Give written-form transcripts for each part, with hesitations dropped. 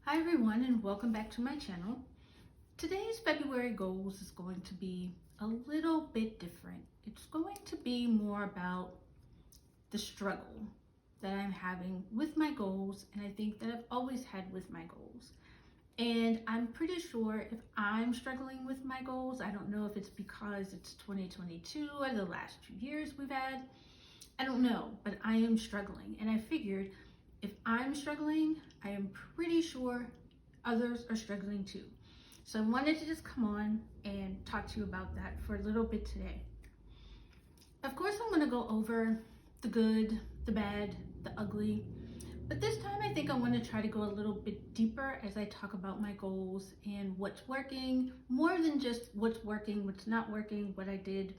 Hi everyone, and welcome back to my channel. Today's February goals is going to be a little bit different. It's going to be more about the struggle that I'm having with my goals, and I think that I've always had with my goals. And I'm pretty sure if I'm struggling with my goals, I don't know if it's because it's 2022 or the last 2 years we've had. I don't know, but I am struggling. And I figured if I'm struggling, I am pretty sure others are struggling too. So I wanted to just come on and talk to you about that for a little bit today. Of course, I'm going to go over the good, the bad, the ugly, but this time I think I want to try to go a little bit deeper as I talk about my goals and what's working, more than just what's working, what's not working, what I did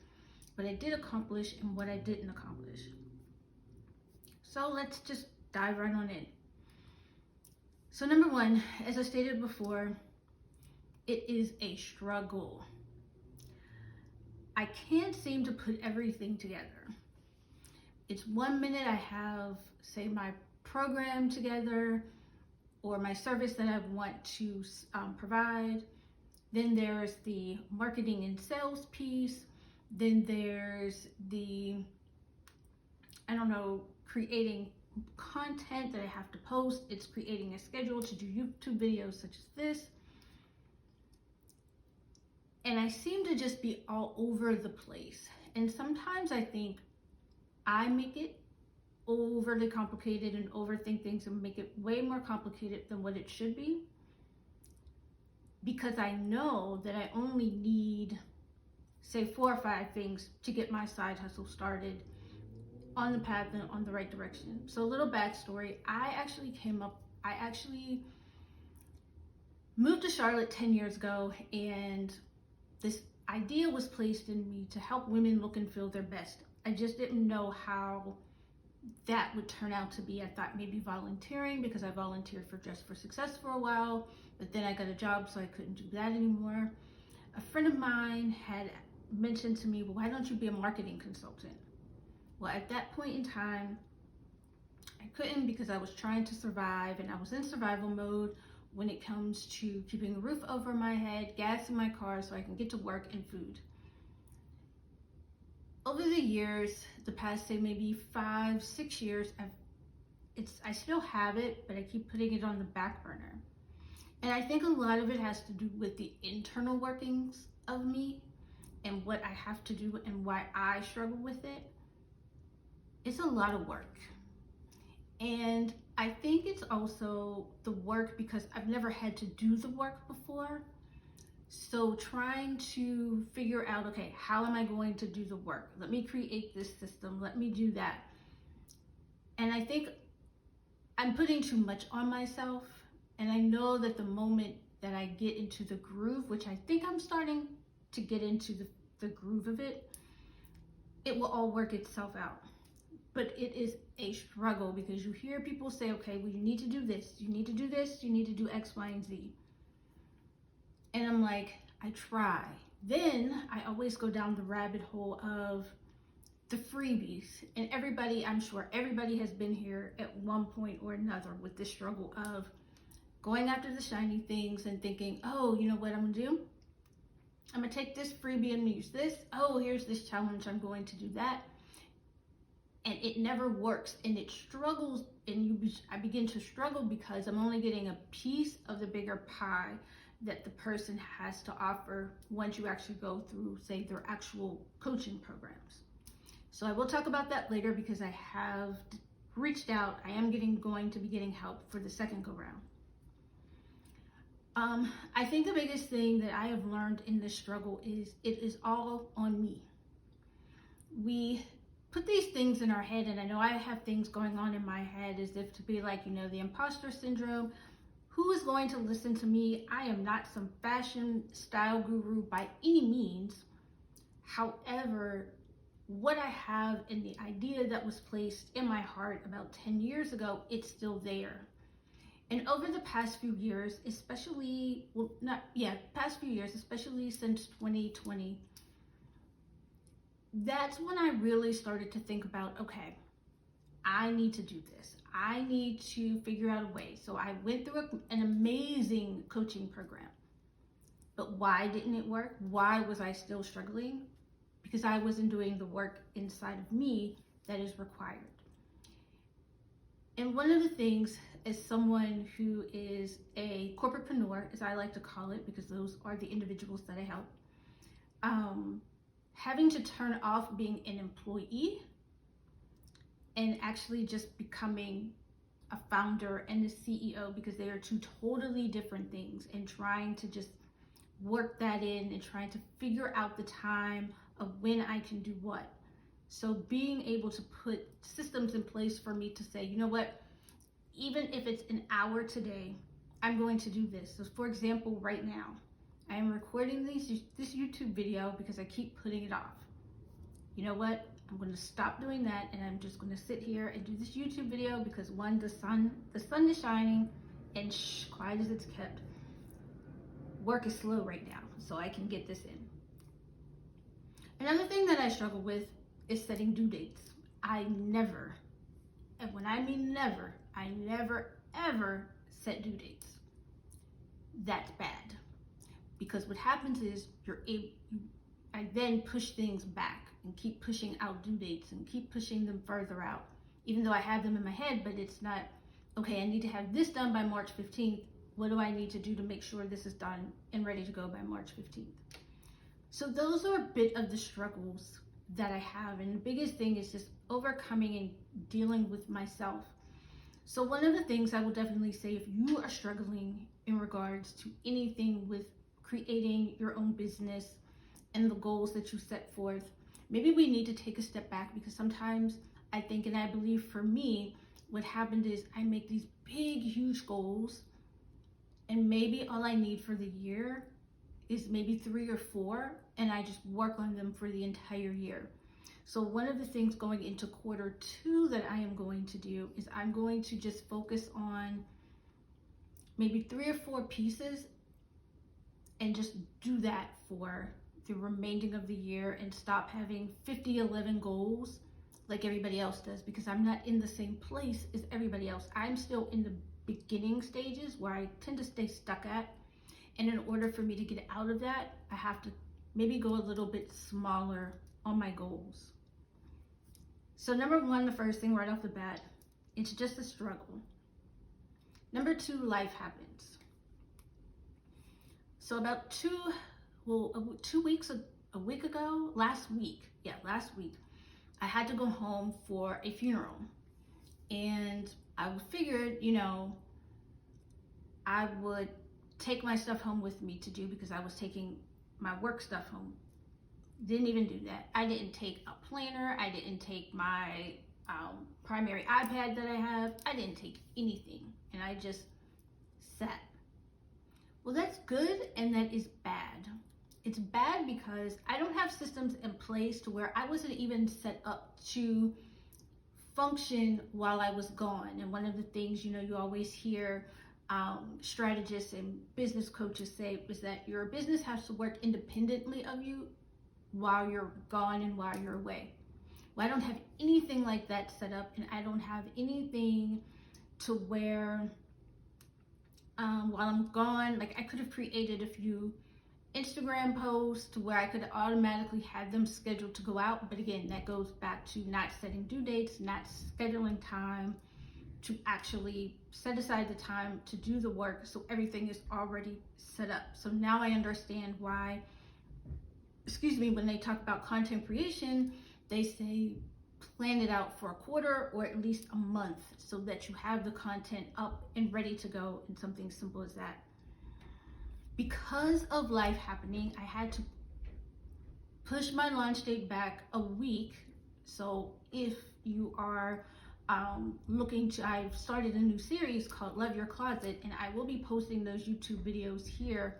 accomplish, and what I didn't accomplish. So let's just dive right on in. So number one, as I stated before, it is a struggle. I can't seem to put everything together. It's 1 minute I have, say, my program together or my service that I want to provide. Then there's the marketing and sales piece. Then there's the, creating content that I have to post. It's creating a schedule to do YouTube videos such as this. And I seem to just be all over the place. And sometimes I think I make it overly complicated and overthink things and make it way more complicated than what it should be. Because I know that I only need, say, 4 or 5 things to get my side hustle started on the path and on the right direction. So a little backstory, I actually moved to Charlotte 10 years ago, and this idea was placed in me to help women look and feel their best. I just didn't know how that would turn out to be. I thought maybe volunteering, because I volunteered for Dress for Success for a while, but then I got a job so I couldn't do that anymore. A friend of mine had mentioned to me, well, why don't you be a marketing consultant? Well, at that point in time, I couldn't, because I was trying to survive, and I was in survival mode when it comes to keeping a roof over my head, gas in my car so I can get to work, and food. Over the years, the past, say, maybe 5-6 years, I still have it, but I keep putting it on the back burner. And I think a lot of it has to do with the internal workings of me and what I have to do and why I struggle with it. It's a lot of work. And I think it's also the work because I've never had to do the work before. So trying to figure out, okay, how am I going to do the work? Let me create this system. Let me do that. And I think I'm putting too much on myself. And I know that the moment that I get into the groove, which I think I'm starting to get into the groove of it, it will all work itself out. But it is a struggle because you hear people say, okay, well, you need to do this, you need to do this, you need to do X, Y, and Z. And I'm like, I try. Then I always go down the rabbit hole of the freebies. And I'm sure everybody has been here at one point or another with this struggle of going after the shiny things and thinking, oh, you know what I'm gonna do? I'm gonna take this freebie and use this. Oh, here's this challenge, I'm going to do that. And it never works, and it struggles, and I begin to struggle because I'm only getting a piece of the bigger pie that the person has to offer once you actually go through, say, their actual coaching programs. So I will talk about that later because I have reached out. I am going to be getting help for the second go round. I think the biggest thing that I have learned in this struggle is it is all on me. We put these things in our head, and I know I have things going on in my head as if to be like, the imposter syndrome. Who is going to listen to me? I am not some fashion style guru by any means. However, what I have and the idea that was placed in my heart about 10 years ago, it's still there. And over the past few years, especially since 2020, that's when I really started to think about, okay, I need to do this. I need to figure out a way. So I went through an amazing coaching program. But why didn't it work? Why was I still struggling? Because I wasn't doing the work inside of me that is required. And one of the things, as someone who is a corporatepreneur, as I like to call it, because those are the individuals that I help, having to turn off being an employee and actually just becoming a founder and a CEO, because they are two totally different things, and trying to just work that in and trying to figure out the time of when I can do what. So being able to put systems in place for me to say, you know what, even if it's an hour today, I'm going to do this. So for example, right now, I am recording this YouTube video because I keep putting it off. You know what? I'm going to stop doing that, and I'm just going to sit here and do this YouTube video because one, the sun is shining, and quiet as it's kept. Work is slow right now, so I can get this in. Another thing that I struggle with is setting due dates. I never, and when I mean never, I never ever set due dates. That's bad, because what happens is I then push things back and keep pushing out due dates and keep pushing them further out, even though I have them in my head, but it's not, okay, I need to have this done by March 15th. What do I need to do to make sure this is done and ready to go by March 15th? So those are a bit of the struggles that I have. And the biggest thing is just overcoming and dealing with myself. So one of the things I will definitely say, if you are struggling in regards to anything with creating your own business and the goals that you set forth, maybe we need to take a step back, because sometimes I think, and I believe for me, what happened is I make these big, huge goals, and maybe all I need for the year is maybe 3 or 4, and I just work on them for the entire year. So one of the things going into Q2 that I am going to do is I'm going to just focus on maybe 3 or 4 pieces and just do that for the remaining of the year, and stop having 11 goals like everybody else does, because I'm not in the same place as everybody else. I'm still in the beginning stages where I tend to stay stuck at. And in order for me to get out of that, I have to maybe go a little bit smaller on my goals. So number 1, the first thing right off the bat, it's just a struggle. Number 2, life happens. So about 2 weeks, a week ago, last week, I had to go home for a funeral. And I figured, I would take my stuff home with me to do, because I was taking my work stuff home. Didn't even do that. I didn't take a planner. I didn't take my primary iPad that I have. I didn't take anything, and I just sat. Well, that's good, and that is bad. It's bad because I don't have systems in place to where I wasn't even set up to function while I was gone. And one of the things, you always hear strategists and business coaches say is that your business has to work independently of you while you're gone and while you're away. Well, I don't have anything like that set up, and I don't have anything to where while I'm gone, like I could have created a few Instagram posts to where I could automatically have them scheduled to go out. But again, that goes back to not setting due dates, not scheduling time to actually set aside the time to do the work, so everything is already set up. So now I understand why, when they talk about content creation, they say plan it out for a quarter or at least a month, so that you have the content up and ready to go, and something simple as that. Because of life happening, I had to push my launch date back a week. So if you are I've started a new series called Love Your Closet, and I will be posting those YouTube videos here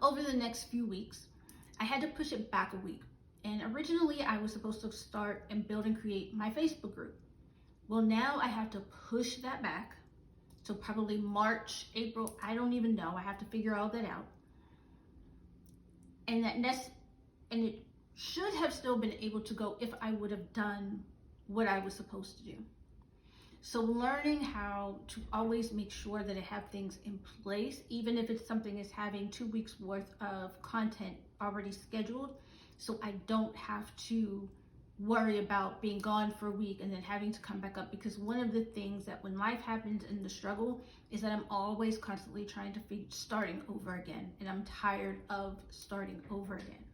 over the next few weeks. I had to push it back a week. And originally I was supposed to start and build and create my Facebook group. Well, now I have to push that back. So probably March, April, I don't even know. I have to figure all that out. And it should have still been able to go if I would have done what I was supposed to do. So learning how to always make sure that I have things in place, even if it's something is having 2 weeks worth of content already scheduled, so I don't have to worry about being gone for a week and then having to come back up. Because one of the things that when life happens in the struggle is that I'm always constantly trying to starting over again, and I'm tired of starting over again.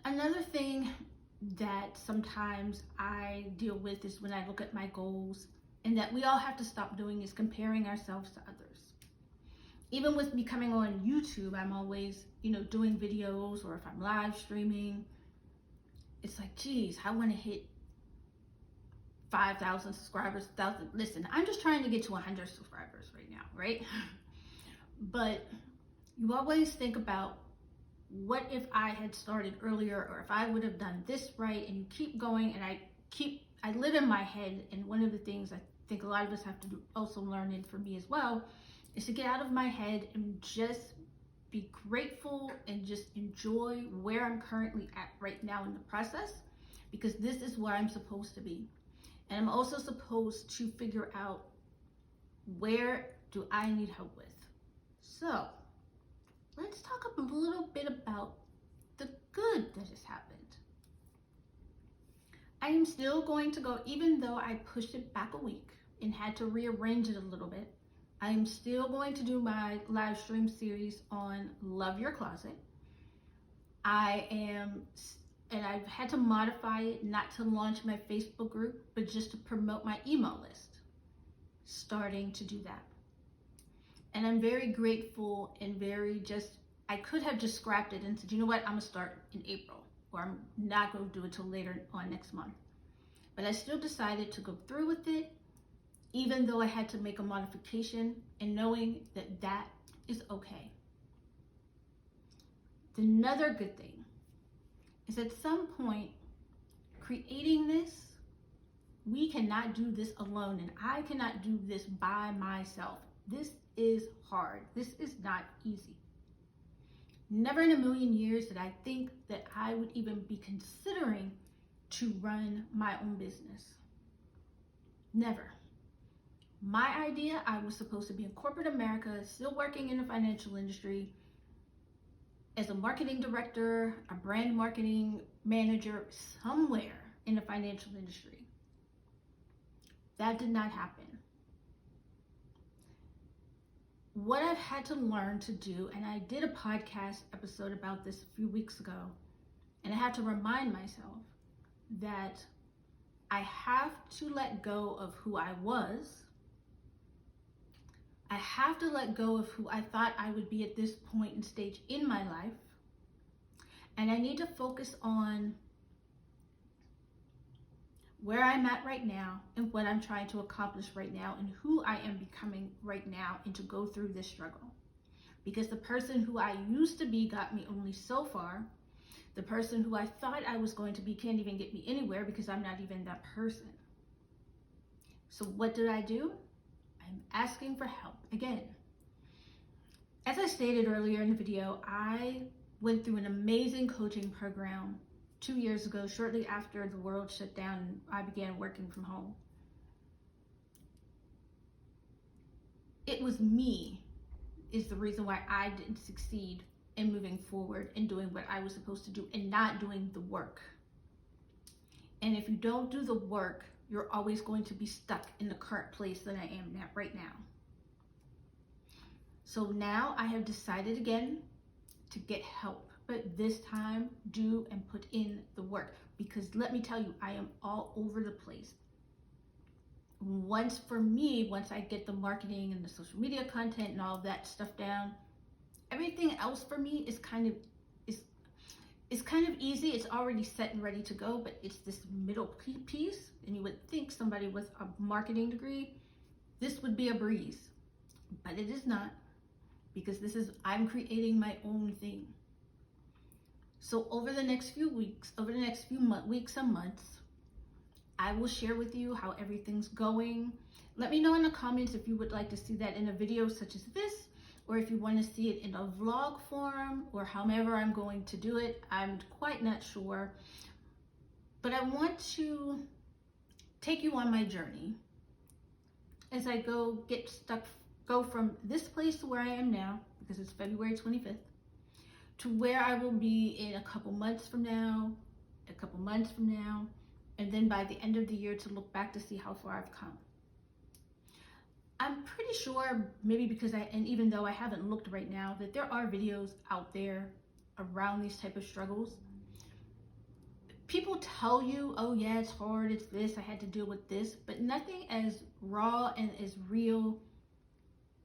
Another thing that sometimes I deal with is when I look at my goals, and that we all have to stop doing, is comparing ourselves to others. Even with me coming on YouTube, I'm always, doing videos, or if I'm live streaming, it's like, geez, I want to hit 5,000 subscribers, 1,000. Listen, I'm just trying to get to 100 subscribers right now, right? But you always think about, what if I had started earlier, or if I would have done this right, and you keep going, and I live in my head. And one of the things I think a lot of us have to do, also learn, and for me as well, is to get out of my head and just be grateful and just enjoy where I'm currently at right now in the process, because this is where I'm supposed to be. And I'm also supposed to figure out, where do I need help with? So let's talk a little bit about the good that has happened. I am still going to go, even though I pushed it back a week and had to rearrange it a little bit, I am still going to do my live stream series on Love Your Closet. And I've had to modify it, not to launch my Facebook group, but just to promote my email list. Starting to do that. And I'm very grateful and I could have just scrapped it and said, you know what, I'm gonna start in April, or I'm not gonna do it till later on next month. But I still decided to go through with it, even though I had to make a modification, and knowing that that is okay. Another good thing is, at some point, creating this, we cannot do this alone, and I cannot do this by myself. This is hard. This is not easy. Never in a million years did I think that I would even be considering to run my own business. Never. My idea, I was supposed to be in corporate America, still working in the financial industry as a marketing director, a brand marketing manager, somewhere in the financial industry. That did not happen. What I've had to learn to do, and I did a podcast episode about this a few weeks ago, and I had to remind myself that I have to let go of who I was. I have to let go of who I thought I would be at this point and stage in my life. And I need to focus on where I'm at right now, and what I'm trying to accomplish right now, and who I am becoming right now, and to go through this struggle. Because the person who I used to be got me only so far. The person who I thought I was going to be can't even get me anywhere, because I'm not even that person. So what did I do? I'm asking for help again. As I stated earlier in the video, I went through an amazing coaching program 2 years ago, shortly after the world shut down and I began working from home. It was me is the reason why I didn't succeed in moving forward and doing what I was supposed to do, and not doing the work. And if you don't do the work, you're always going to be stuck in the current place that I am at right now. So now I have decided again to get help, but this time do and put in the work, because let me tell you, I am all over the place. Once I get the marketing and the social media content and all of that stuff down, everything else for me is kind of easy. It's already set and ready to go, but it's this middle piece, and you would think somebody with a marketing degree, this would be a breeze, but it is not, because I'm creating my own thing. So over the next few weeks, weeks and months, I will share with you how everything's going. Let me know in the comments if you would like to see that in a video such as this, or if you want to see it in a vlog form, or however I'm going to do it. I'm quite not sure, but I want to take you on my journey as I go from this place to where I am now, because it's February 25th, to where I will be in a couple months from now, and then by the end of the year to look back to see how far I've come. I'm pretty sure, maybe because and even though I haven't looked right now, that there are videos out there around these type of struggles. People tell you, oh yeah, it's hard, it's this, I had to deal with this, but nothing as raw and as real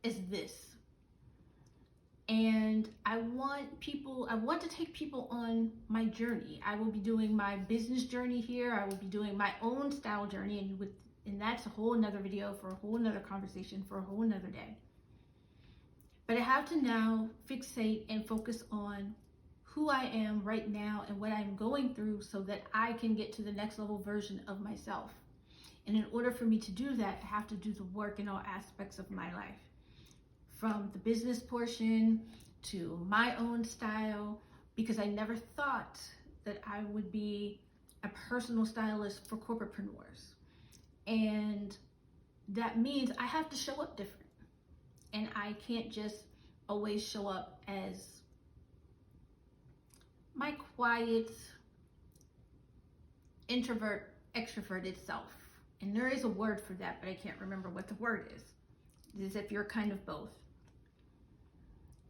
as this. And I want to take people on my journey. I will be doing my business journey here. I will be doing my own style journey, and that's a whole nother video for a whole nother conversation for a whole nother day. But I have to now fixate and focus on who I am right now and what I'm going through so that I can get to the next level version of myself. And in order for me to do that, I have to do the work in all aspects of my life. From the business portion to my own style, because I never thought that I would be a personal stylist for corporatepreneurs. And that means I have to show up different. And I can't just always show up as my quiet, introvert, extroverted self. And there is a word for that, but I can't remember what the word is. It's as if you're kind of both.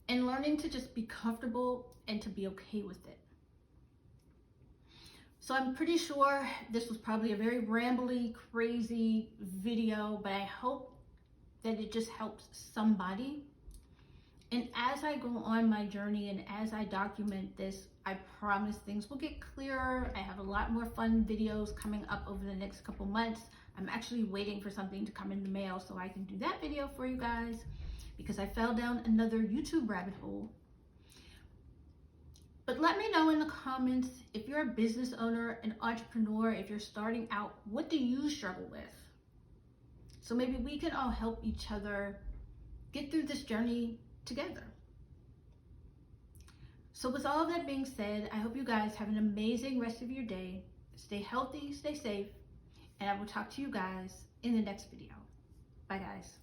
And learning to just be comfortable and to be okay with it. So I'm pretty sure this was probably a very rambly, crazy video, but I hope that it just helps somebody. And as I go on my journey and as I document this, I promise things will get clearer. I have a lot more fun videos coming up over the next couple months. I'm actually waiting for something to come in the mail so I can do that video for you guys, because I fell down another YouTube rabbit hole. But let me know in the comments, if you're a business owner, an entrepreneur, if you're starting out, what do you struggle with? So maybe we can all help each other get through this journey together. So with all of that being said, I hope you guys have an amazing rest of your day. Stay healthy, stay safe, and I will talk to you guys in the next video. Bye guys.